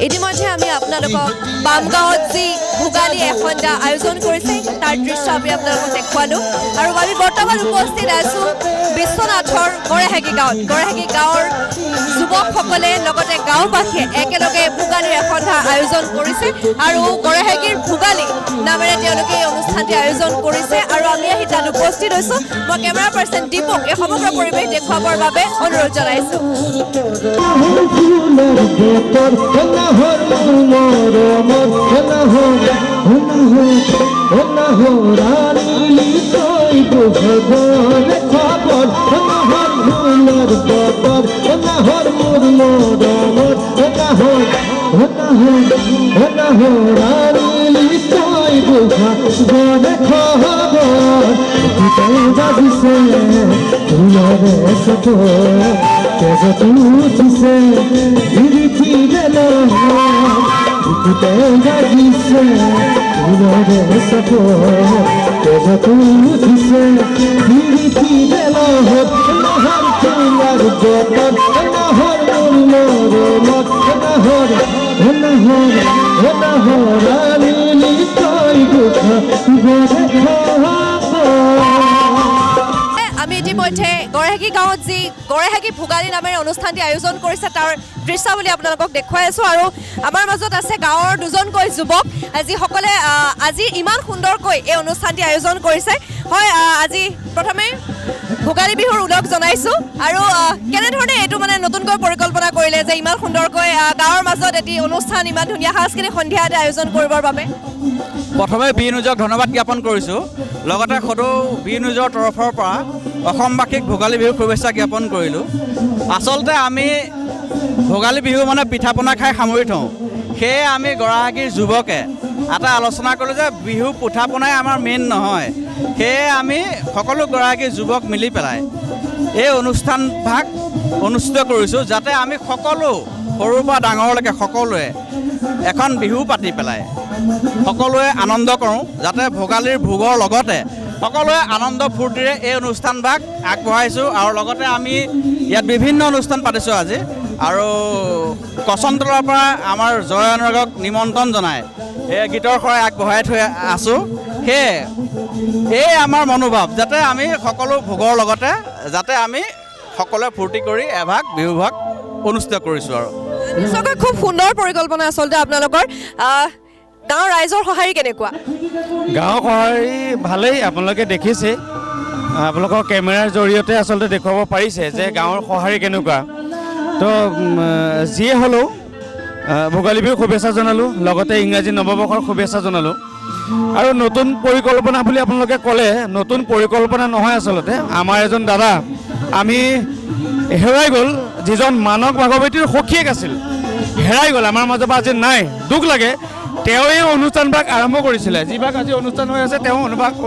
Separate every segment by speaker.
Speaker 1: ইতিমধ্যে আমি আপোনালোকক বামগাঁৱত যি ভোগালী এসন্ধ্যা আয়োজন কৰিছে তাৰ দৃশ্য আমি আপোনালোকক দেখুৱালোঁ আৰু আমি বৰ্তমান উপস্থিত আছোঁ বিশ্বনাথৰ গড়েহাগি গাঁৱৰ যুৱকসকলে লগতে গাঁওবাসীয়ে একেলগে ভোগালীৰ এসন্ধ্যা আয়োজন কৰিছে আৰু গড়েহাগিৰ ভোগালী নামেৰে তেওঁলোকে এই অনুষ্ঠানটি আয়োজন কৰিছে আৰু আমি আহি তাত উপস্থিত হৈছোঁ মই কেমেৰা পাৰ্চন দীপক এই সমগ্ৰ পৰিৱেশ দেখুৱাবৰ বাবে অনুৰোধ জনাইছোঁ আমি ইতিমধ্যে গড়েহাগি গাঁৱত যি গড়েহাগি ভোগালী নামেৰে অনুষ্ঠানটি আয়োজন কৰিছে তাৰ দৃশ্যাৱলী আপোনালোকক দেখুৱাই আছোঁ আৰু আমাৰ মাজত আছে গাঁৱৰ দুজনকৈ যুৱক যিসকলে আজি ইমান সুন্দৰকৈ এই অনুষ্ঠানটি আয়োজন কৰিছে হয় আজি প্ৰথমে ভোগালী বিহুৰ উলগ জনাইছোঁ আৰু কেনেধৰণে এইটো মানে নতুনকৈ পৰিকল্পনা কৰিলে যে ইমান সুন্দৰকৈ গাঁৱৰ মাজত এটি অনুষ্ঠান ইমান ধুনীয়া সাংস্কৃতিক সন্ধ্যা এটা আয়োজন কৰিবৰ বাবে
Speaker 2: প্ৰথমে বি নিউজক ধন্যবাদ জ্ঞাপন কৰিছোঁ লগতে সদৌ বি নিউজৰ তৰফৰ পৰা অসমবাসীক ভোগালী বিহুৰ শুভেচ্ছা জ্ঞাপন কৰিলোঁ আচলতে আমি ভোগালী বিহু মানে পিঠা পনা খাই সামৰি থওঁ সেয়ে আমি গড়েহাগিৰ যুৱকে এটা আলোচনা কৰিলোঁ যে বিহু পিঠা পনাই আমাৰ মেইন নহয় সেয়ে আমি সকলো গড়েহাগিৰ যুৱক মিলি পেলাই এই অনুষ্ঠান ভাগ অনুষ্ঠিত কৰিছোঁ যাতে আমি সকলো সৰুৰ পৰা ডাঙৰলৈকে সকলোৱে এখন বিহু পাতি পেলাই সকলোৱে আনন্দ কৰোঁ যাতে ভোগালীৰ ভোগৰ লগতে সকলোৱে আনন্দ ফূৰ্তিৰে এই অনুষ্ঠান ভাগ আগবঢ়াইছোঁ আৰু লগতে আমি ইয়াত বিভিন্ন অনুষ্ঠান পাতিছোঁ আজি আৰু কচনতলৰ পৰা আমাৰ জয়ানুৰাগক নিমন্ত্ৰণ জনাই এই গীতৰ শৰাই আগবঢ়াই থৈ আছোঁ সেয়ে এই আমাৰ মনোভাৱ যাতে আমি সকলো ভোগৰ লগতে যাতে আমি সকলোৱে ফূৰ্তি কৰি এভাগ বিহু ভাগ অনুষ্ঠিত কৰিছোঁ আৰু
Speaker 1: নিশ্চয়কৈ খুব সুন্দৰ পৰিকল্পনা আচলতে আপোনালোকৰ গাঁৱৰ ৰাইজৰ সঁহাৰি কেনেকুৱা
Speaker 3: গাঁৱৰ সঁহাৰি ভালেই আপোনালোকে দেখিছে আপোনালোকৰ কেমেৰাৰ জৰিয়তে আচলতে দেখুৱাব পাৰিছে যে গাঁৱৰ সঁহাৰি কেনেকুৱা তো যিয়ে হ'লেও ভোগালী বিহুৰ শুভেচ্ছা জনালোঁ লগতে ইংৰাজী নৱবৰ্ষৰ শুভেচ্ছা জনালোঁ আৰু নতুন পৰিকল্পনা বুলি আপোনালোকে ক'লে নতুন পৰিকল্পনা নহয় আচলতে আমাৰ এজন দাদা আমি হেৰাই গ'ল যিজন মানস ভাগৱতীৰ সখীয়েক আছিল হেৰাই গ'ল আমাৰ মাজৰ পৰা আজি নাই দুখ লাগে তেওঁ এই অনুষ্ঠানভাগ আৰম্ভ কৰিছিলে যিভাগ আজি অনুষ্ঠান হৈ আছে তেওঁ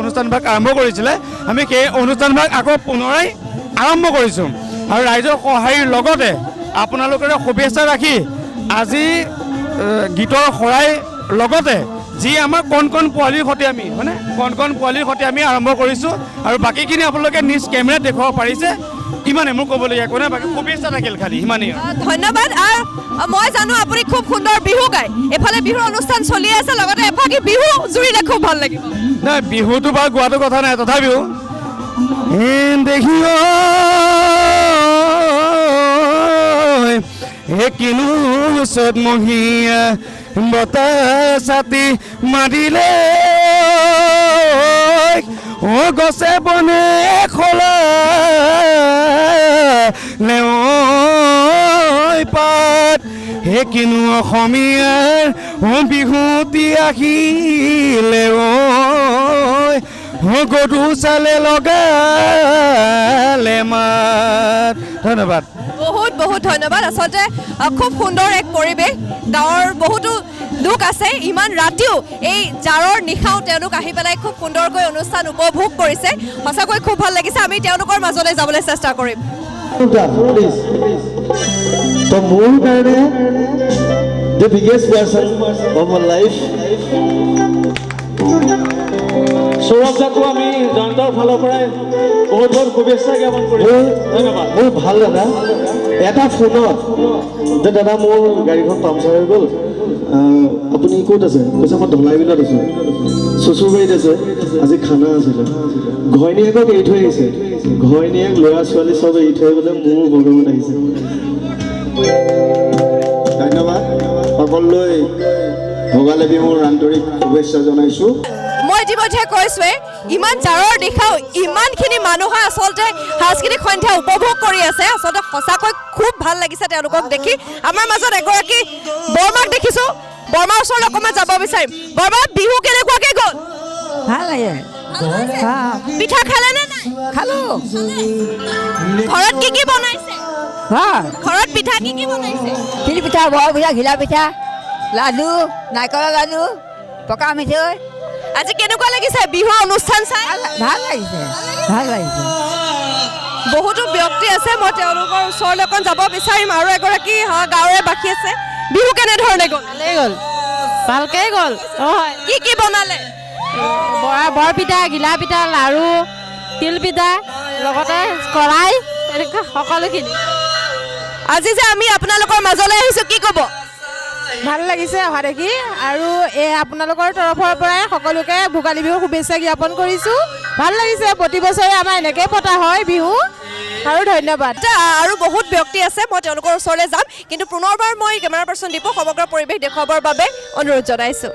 Speaker 3: অনুষ্ঠানভাগ আৰম্ভ কৰিছিলে আমি সেই অনুষ্ঠানভাগ আকৌ পুনৰাই আৰম্ভ কৰিছোঁ আৰু ৰাইজৰ সঁহাৰিৰ লগতে আপোনালোকৰে শুভেচ্ছা ৰাখি আজি গীতৰ শৰাই লগতে যি আমাৰ কণ পোৱালিৰ সৈতে আমি হয়নে কণ পোৱালিৰ সৈতে আমি আৰম্ভ কৰিছোঁ আৰু বাকীখিনি আপোনালোকে নিজ কেমেৰাত দেখুৱাব পাৰিছে ইমানে মোৰ ক'বলগীয়া একো নাই বাকী শুভেচ্ছা থাকিল খালি ইমানেই
Speaker 1: ধন্যবাদ আৰু মই জানো আপুনি খুব সুন্দৰ বিহু গায় এফালে বিহুৰ অনুষ্ঠান চলি আছে লগতে এফালে বিহু জুৰিলে খুব ভাল লাগিব
Speaker 3: নাই বিহুটো বাৰু গোৱাটো কথা নাই তথাপিও দেখিও কিনো চতমহীয়া বতাহ ছাতি মাৰিলে ও গছে বনে খোলা পাত হে কিনো অসমীয়াৰ বিহুতি আহিলে গৰু চালে লগালে মাত ধন্যবাদ
Speaker 1: বহুত বহুত ধন্যবাদ আচলতে খুব সুন্দৰ এক পৰিৱেশ গাঁৱৰ বহুতো লোক আছে ইমান ৰাতিও এই জাৰৰ নিশাও তেওঁলোক আহি পেলাই খুব সুন্দৰকৈ অনুষ্ঠান উপভোগ কৰিছে সঁচাকৈ খুব ভাল লাগিছে আমি তেওঁলোকৰ মাজলৈ যাবলৈ চেষ্টা কৰিম
Speaker 4: তো মোৰ কাৰণে the biggest person of my life
Speaker 5: Sourav দাকো আমি জয়ন্তৰ ফালৰ পৰাই বহুত বহুত শুভেচ্ছা জ্ঞাপন কৰিছোঁ ধন্যবাদ
Speaker 4: মোৰ ভাল দাদা এটা ফোনত যে দাদা মোৰ গাড়ীখন পামচাৰ হৈ গ'ল আপুনি ক'ত আছে কৈছে মই ধলাই বিলত আছোঁ চচুৰবাৰীত আছে আজি খানা আছিলে ঘৈণীয়েকক এৰি থৈ আহিছে ঘৈণীয়েক ল'ৰা ছোৱালী চব এৰি থৈ বোলে মোৰ বগমত আহিছে
Speaker 6: ধন্যবাদ সকলোলৈ ভোগালী বিহুৰ আন্তৰিক শুভেচ্ছা জনাইছোঁ
Speaker 1: মই ইতিমধ্যে কৈছোৱে ইমান জাৰৰ দিশাও ইমানখিনি মানুহে আচলতে সাংস্কৃতিক সন্ধ্যা উপভোগ কৰি আছে আচলতে সঁচাকৈ খুব ভাল লাগিছে তেওঁলোকক দেখি আমাৰ মাজত এগৰাকী বৰমাক দেখিছোঁ বৰমাৰ ওচৰলৈ অকণমান যাব বিচাৰিম বৰমা বিহু কেনেকুৱাকৈ গ'ল
Speaker 7: ভাল লাগে
Speaker 1: পিঠা খালেনে নাই
Speaker 7: খালোঁ
Speaker 1: ঘৰত কি বনাইছে
Speaker 7: হয়
Speaker 1: ঘৰত পিঠা কি বনাইছে
Speaker 7: তিল পিঠা বৰ পিঠা ঘিলা পিঠা লাডু নাৰিকলৰ লাডু পকা মিঠৈ
Speaker 1: আজি কেনেকুৱা লাগিছে বিহুৰ অনুষ্ঠান চাই
Speaker 7: ভাল লাগিছে ভাল লাগিছে
Speaker 1: বহুতো ব্যক্তি আছে মই তেওঁলোকৰ ওচৰলৈ অকণ যাব বিচাৰিম আৰু এগৰাকী গাঁৱৰে বাসী আছে বিহু কেনেধৰণে গ'ল
Speaker 8: ভালেই গ'ল ভালকৈ গ'ল হয়
Speaker 1: কি বনালে
Speaker 8: বৰপিঠা ঘিলা পিঠা লাড়ু তিল পিঠা লগতে কৰাই এনেকুৱা সকলোখিনি
Speaker 1: আজি যে আমি আপোনালোকৰ মাজলৈ আহিছোঁ কি ক'ব
Speaker 8: ভাল লাগিছে অহা দেখি আৰু এই আপোনালোকৰ তৰফৰ পৰাই সকলোকে ভোগালী বিহুৰ শুভেচ্ছা জ্ঞাপন কৰিছোঁ ভাল লাগিছে প্ৰতি বছৰে আমাৰ এনেকৈ পতা হয় বিহু আৰু ধন্যবাদ
Speaker 1: আৰু বহুত ব্যক্তি আছে মই তেওঁলোকৰ ওচৰলৈ যাম কিন্তু পুনৰবাৰ মই কেমেৰা পাৰ্চন দীপক সমগ্ৰ পৰিৱেশ দেখুৱাবৰ বাবে অনুৰোধ জনাইছোঁ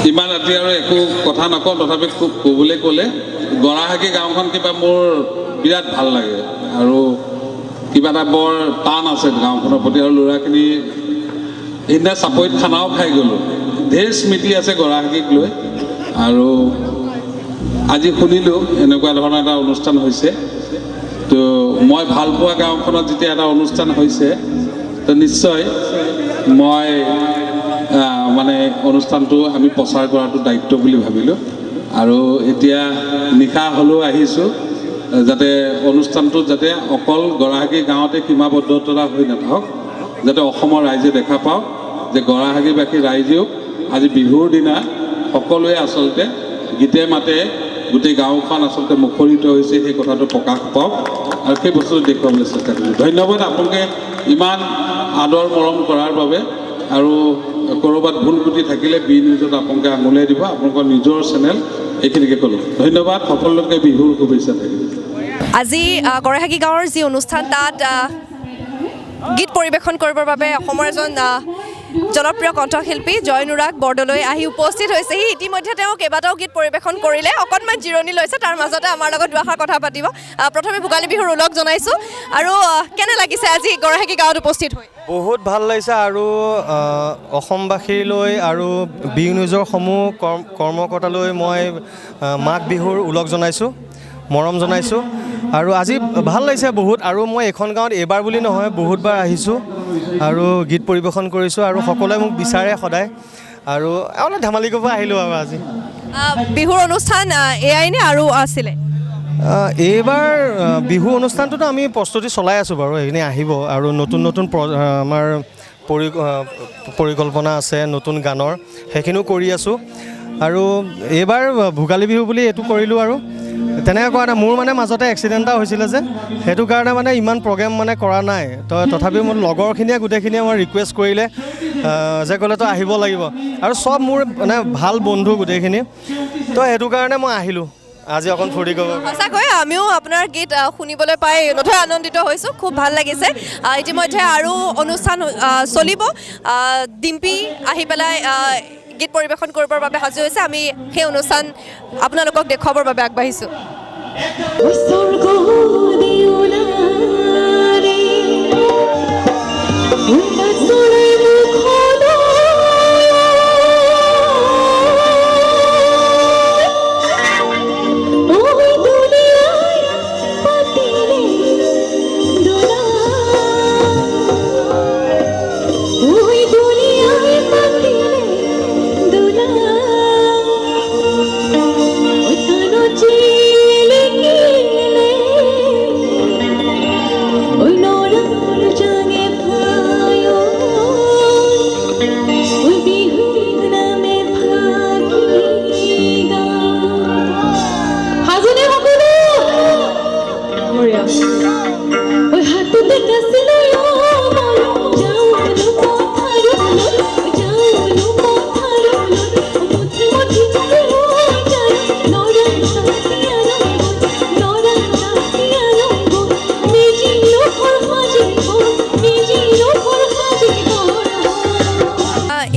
Speaker 9: ইমান ৰাতি আৰু একো কথা নকওঁ তথাপি খুব ক'বলৈ ক'লে গৰাহাগী গাঁওখন কিবা মোৰ বিৰাট ভাল লাগে আৰু কিবা এটা বৰ টান আছে গাঁওখনৰ প্ৰতি আৰু ল'ৰাখিনি সেইদিনা চাপৰিত খানাও খাই গ'লোঁ ঢেৰ স্মৃতি আছে গৰাহাগীক লৈ আৰু আজি শুনিলোঁ এনেকুৱা ধৰণৰ এটা অনুষ্ঠান হৈছে তো মই ভাল পোৱা গাঁওখনত যেতিয়া এটা অনুষ্ঠান হৈছে তো নিশ্চয় মই মানে অনুষ্ঠানটো আমি প্ৰচাৰ কৰাটো দায়িত্ব বুলি ভাবিলোঁ আৰু এতিয়া নিশা হ'লেও আহিছোঁ যাতে অনুষ্ঠানটোত যাতে অকল গৰাহাগী গাঁৱতে সীমাবদ্ধতা হৈ নাথাকক যাতে অসমৰ ৰাইজে দেখা পাওক যে গৰাহাগীবাসী ৰাইজেও আজি বিহুৰ দিনা সকলোৱে আচলতে গীতে মাতে গোটেই গাঁওখন আচলতে মুখৰিত হৈছে সেই কথাটো প্ৰকাশ পাওক আৰু সেই বস্তুটো দেখুৱাবলৈ চেষ্টা কৰিছোঁ ধন্যবাদ আপোনালোকে ইমান আদৰ মৰম কৰাৰ বাবে আৰু ক'ৰবাত ভুল ত্ৰুটি থাকিলে বি নিউজত আপোনালোকে আঙুলিয়াই দিব আপোনালোকৰ নিজৰ চেনেল এইখিনিকে ক'লোঁ ধন্যবাদ সকলোকে বিহুৰ শুভেচ্ছা থাকিল
Speaker 1: আজি গৰাহাগী গাঁৱৰ যি অনুষ্ঠান তাত গীত পৰিৱেশন কৰিবৰ বাবে অসমৰ এজন জনপ্ৰিয় কণ্ঠশিল্পী জয়নুৰাগ বৰদলৈ আহি উপস্থিত হৈছেহি ইতিমধ্যে তেওঁ কেইবাটাও গীত পৰিৱেশন কৰিলে অকণমান জিৰণি লৈছে তাৰ মাজতে আমাৰ লগত দুআষাৰ কথা পাতিব প্ৰথমে ভোগালী বিহুৰ ওলগ জনাইছোঁ আৰু কেনে লাগিছে আজি গৰাহাগী গাঁৱত উপস্থিত হৈ
Speaker 10: বহুত ভাল লাগিছে আৰু অসমবাসীলৈ আৰু বি নিউজৰ সমূহ কৰ্মকৰ্তালৈ মই মাঘ বিহুৰ ওলগ জনাইছোঁ মৰম জনাইছোঁ আৰু আজি ভাল লাগিছে বহুত আৰু মই এইখন গাঁৱত এইবাৰ বুলি নহয় বহুতবাৰ আহিছোঁ আৰু গীত পৰিৱেশন কৰিছোঁ আৰু সকলোৱে মোক বিচাৰে সদায় আৰু অলপ ধেমালি কৰিব আহিলোঁ আৰু আজি
Speaker 1: বিহুৰ অনুষ্ঠান এয়াই নে আৰু আছিলে
Speaker 10: এইবাৰ বিহু অনুষ্ঠানটোতো আমি প্ৰস্তুতি চলাই আছোঁ বাৰু এইখিনি আহিব আৰু নতুন নতুন আমাৰ পৰিকল্পনা আছে নতুন গানৰ সেইখিনিও কৰি আছোঁ আৰু এইবাৰ ভোগালী বিহু বুলি এইটো কৰিলোঁ আৰু তেনেকৈ কৰা নাই। মোৰ মানে মাজতে এক্সিডেণ্ট এটা হৈছিলে যে, সেইটো কাৰণে মানে ইমান প্ৰগ্ৰেম মানে কৰা নাই। তো তথাপিও মোৰ লগৰখিনিয়ে গোটেইখিনিয়ে মই ৰিকুৱেষ্ট কৰিলে যে ক'লে তই আহিব লাগিব, আৰু চব মোৰ মানে ভাল বন্ধু গোটেইখিনি। তো সেইটো কাৰণে মই আহিলোঁ আজি অকণ ফূৰ্তি কৰিব।
Speaker 1: সঁচাকৈ আমিও আপোনাৰ গীত শুনিবলৈ পাই নথৈ আনন্দিত হৈছোঁ, খুব ভাল লাগিছে। ইতিমধ্যে আৰু অনুষ্ঠান চলিব, ডিম্পী আহি পেলাই গীত পৰিৱেশন কৰিবৰ বাবে সাজু হৈছে। আমি সেই অনুষ্ঠান আপোনালোকক দেখুৱাবৰ বাবে আগবাঢ়িছোঁ।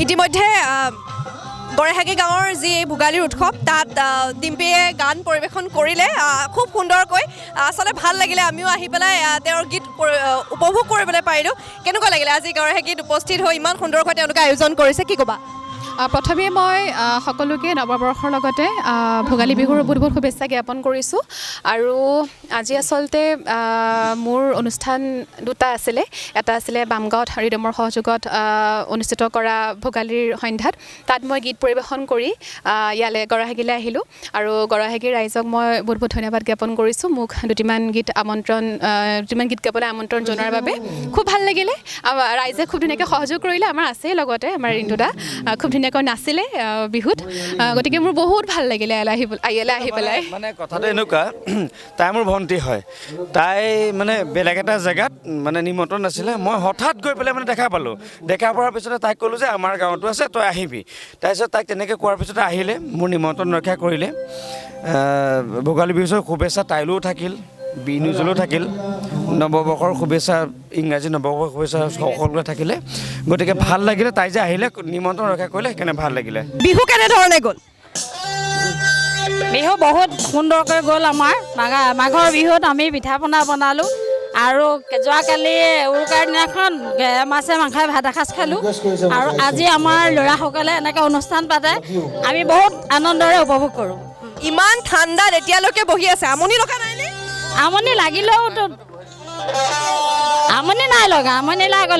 Speaker 1: ইতিমধ্যে গড়েহাগি গাঁৱৰ যি ভোগালীৰ উৎসৱ, তাত ডিম্পীয়ে গান পৰিৱেশন কৰিলে খুব সুন্দৰকৈ। আচলতে ভাল লাগিলে, আমিও আহি পেলাই তেওঁৰ গীত উপভোগ কৰিবলৈ পাৰিলোঁ। কেনেকুৱা লাগিলে আজি গড়েহাগিত উপস্থিত হৈ ইমান সুন্দৰকৈ তেওঁলোকে আয়োজন কৰিছে, কি ক'বা?
Speaker 11: প্ৰথমে মই সকলোকে নৱবৰ্ষৰ লগতে ভোগালী বিহুৰ বহুত বহুত শুভেচ্ছা জ্ঞাপন কৰিছোঁ। আৰু আজি আচলতে মোৰ অনুষ্ঠান দুটা আছিলে। এটা আছিলে বামগাঁৱত হৰিডমৰ সহযোগত অনুষ্ঠিত কৰা ভোগালীৰ সন্ধ্যাত, তাত মই গীত পৰিৱেশন কৰি ইয়ালৈ গড়েহাগিলৈ আহিলোঁ। আৰু গড়েহাগিৰ ৰাইজক মই বহুত বহুত ধন্যবাদ জ্ঞাপন কৰিছোঁ, মোক দুটিমান গীত গাবলৈ আমন্ত্ৰণ জনোৱাৰ বাবে। খুব ভাল লাগিলে, ৰাইজে খুব ধুনীয়াকৈ সহযোগ কৰিলে। আমাৰ আছেই লগতে আমাৰ ৰিণ্টুদা, খুব ধুনীয়াকৈ নাছিলে বিহুত। গতিকে মোৰ বহুত ভাল লাগিলে ইয়ালৈ আহি পেলাই।
Speaker 3: মানে কথাটো এনেকুৱা, তাই মোৰ ভণ্টি হয়, তাই মানে বেলেগ এটা জেগাত মানে নিমন্ত্ৰণ আছিলে। মই হঠাৎ গৈ পেলাই মানে দেখা পালোঁ। দেখা পোৱাৰ পিছতে তাইক ক'লোঁ যে আমাৰ গাঁৱতো আছে, তই আহিবি। তাৰপিছত তাইক তেনেকৈ কোৱাৰ পিছতে আহিলে, মোৰ নিমন্ত্ৰণ ৰক্ষা কৰিলে। ভোগালী বিহুৰ শুভেচ্ছা তাইলৈও থাকিল, বি নিউজলৈও থাকিল, নৱবৰ্ষৰ শুভেচ্ছা, ইংৰাজী নৱবৰ্ষৰ শুভেচ্ছা সকলোৱে থাকিলে। গতিকে ভাল লাগিলে, তাই যে আহিলে নিমন্ত্ৰণ ৰক্ষা কৰিলে, সেইকাৰণে ভাল লাগিলে।
Speaker 1: বিহু কেনেধৰণে গ'ল?
Speaker 7: বিহু বহুত সুন্দৰকৈ গ'ল আমাৰ। মাঘৰ বিহুত আমি পিঠা পনা বনালোঁ, আৰু যোৱাকালি উৰুকাৰ দিনাখন মাছে মাংসই ভাত এসাঁজ খালোঁ। আৰু আজি আমাৰ ল'ৰাসকলে এনেকৈ অনুষ্ঠান পাতে, আমি বহুত আনন্দৰে উপভোগ কৰোঁ।
Speaker 1: ইমান ঠাণ্ডাত এতিয়ালৈকে বহি আছে, আমনি লগা নাইনে?
Speaker 7: আমনি লাগিলেওতো আমনি নাই লগা,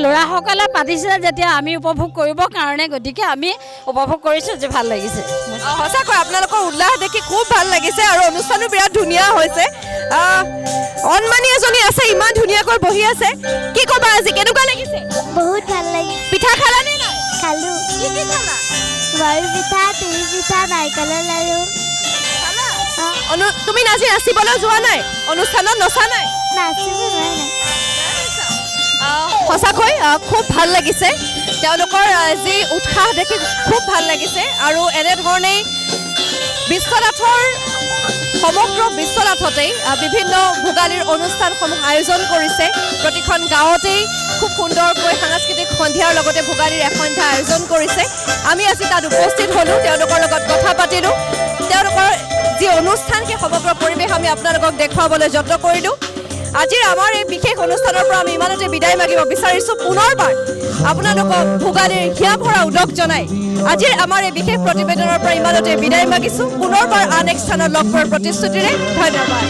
Speaker 7: ল'ৰাসকলে পাতিছে যেতিয়া আমি উপভোগ কৰিবৰ কাৰণে, গতিকে আমি উপভোগ কৰিছোঁ, যে ভাল লাগিছে।
Speaker 1: সঁচাকৈ আপোনালোকৰ উল্লাস দেখি খুব ভাল লাগিছে, আৰু অনুষ্ঠানো বিৰাট ধুনীয়া হৈছে। অনমানি এজনী আছে, ইমান ধুনীয়াকৈ বহি আছে, কি ক'বা আজি কেনেকুৱা লাগিছে?
Speaker 12: বহুত ভাল লাগিছে।
Speaker 1: পিঠা খালানে নাই?
Speaker 12: খালোঁ।
Speaker 1: কি কি খালা?
Speaker 12: বইল পিঠা, তিল পিঠা, নাৰিকলৰ লাড়ু।
Speaker 1: তুমি আজি নাচিবলৈ যোৱা নাই? অনুষ্ঠানত নচা নাই?
Speaker 12: নাচিব যোৱা নাই।
Speaker 1: সঁচাকৈ খুব ভাল লাগিছে, তেওঁলোকৰ যি উৎসাহ দেখি খুব ভাল লাগিছে। আৰু এনেধৰণেই বিশ্বনাথৰ সমগ্ৰ বিশ্বনাথতেই বিভিন্ন ভোগালীৰ অনুষ্ঠানসমূহ আয়োজন কৰিছে। প্ৰতিখন গাঁৱতেই খুব সুন্দৰকৈ সাংস্কৃতিক সন্ধিয়াৰ লগতে ভোগালীৰ এসন্ধ্যা আয়োজন কৰিছে। আমি আজি তাত উপস্থিত হ'লোঁ, তেওঁলোকৰ লগত কথা পাতিলোঁ। তেওঁলোকৰ যি অনুষ্ঠান, সেই সমগ্ৰ পৰিৱেশ আমি আপোনালোকক দেখুৱাবলৈ যত্ন কৰিলোঁ। আজিৰ আমাৰ এই বিশেষ অনুষ্ঠানৰ পৰা আমি ইমানতে বিদায় মাগিব বিচাৰিছোঁ। পুনৰবাৰ আপোনালোকক ভোগালীৰ হিয়া ভৰা উদক জনাই আজিৰ আমাৰ এই বিশেষ প্ৰতিবেদনৰ পৰা ইমানতে বিদায় মাগিছোঁ। পুনৰবাৰ আন এক স্থানত লগ পোৱাৰ প্ৰতিশ্ৰুতিৰে ধন্যবাদ।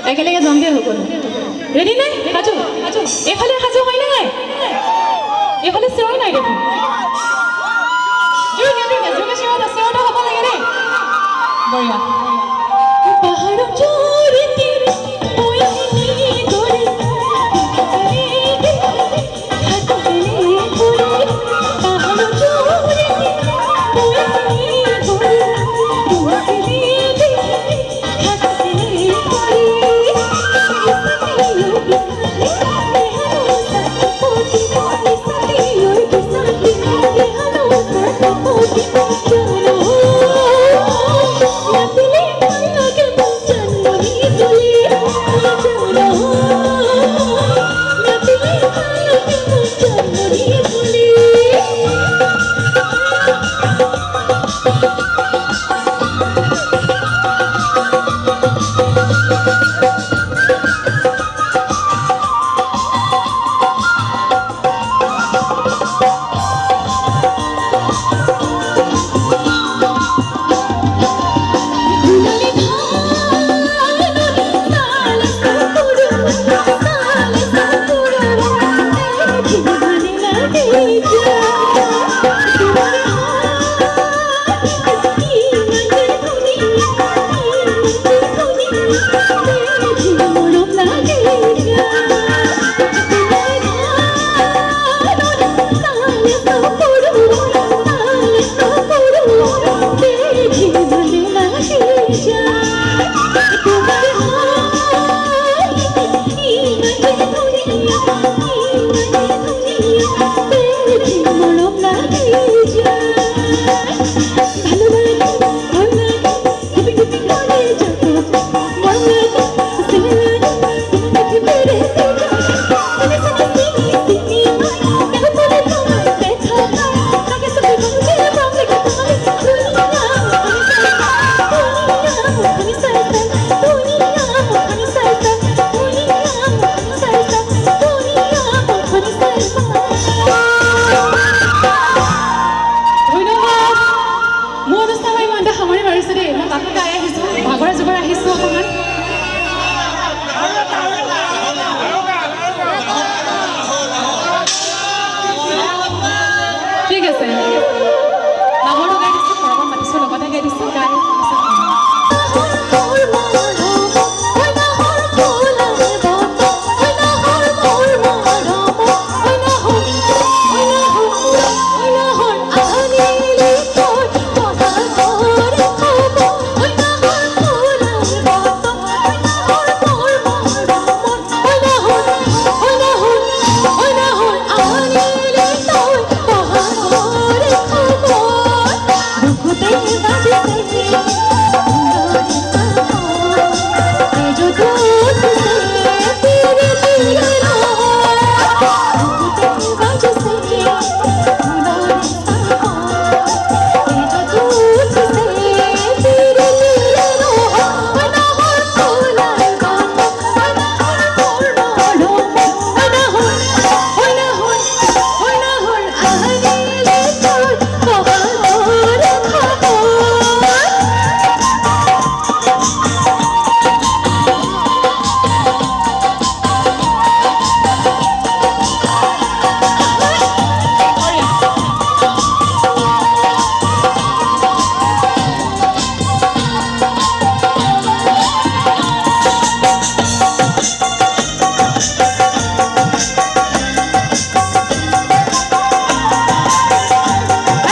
Speaker 11: একেলগে যাম দে সকলো ৰেডি নে সাজু এইফালে সাজু হয় নে নাই এইফালে চিঞৰ নাই দেখোন জোৰকে চিঞৰটো হ'ব লাগে দেই বঢ়িয়া পাহাৰৰ জোৰেদি বৈহিনী গৰি পাহাৰৰ জোৰেদি বৈহিনী ভালো লাগে